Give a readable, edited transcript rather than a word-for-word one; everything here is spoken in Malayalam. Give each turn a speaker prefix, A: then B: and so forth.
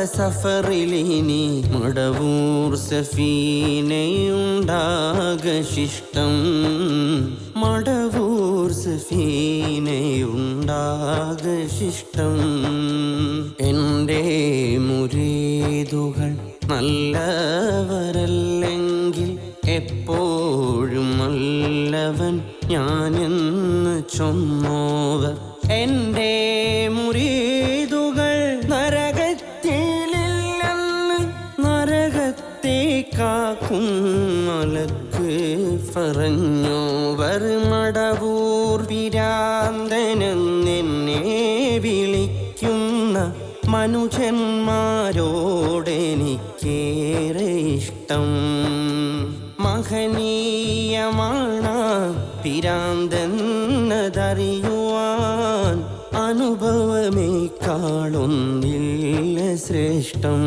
A: സഫറിലിനി മടവൂർ സഫീനയുണ്ടാകശിഷ്ടം, മടവൂർ സഫീനയുണ്ടാകശിഷ്ടം. എൻ്റെ മുരീദുകൾ നല്ലവരല്ലെങ്കിൽ എപ്പോഴും നല്ലവൻ ഞാനെന്ന് ചൊന്നോവർ. എൻ്റെ മുരീദുകൾ നരകത്തിലില്ലെന്ന് നരകത്തെ കാക്കും മലക്ക് പറഞ്ഞോവർ. മടവൂർ പിരാന്തനെന്നെ വിളിക്കുന്ന മനുജന്മാരോടെനിക്കേറെ ഇഷ്ടം. മഹനീയമാണ് പിരാന്തെന്നതറിയുവാൻ അനുഭവമേക്കാളൊന്നില്ല ശ്രേഷ്ഠം.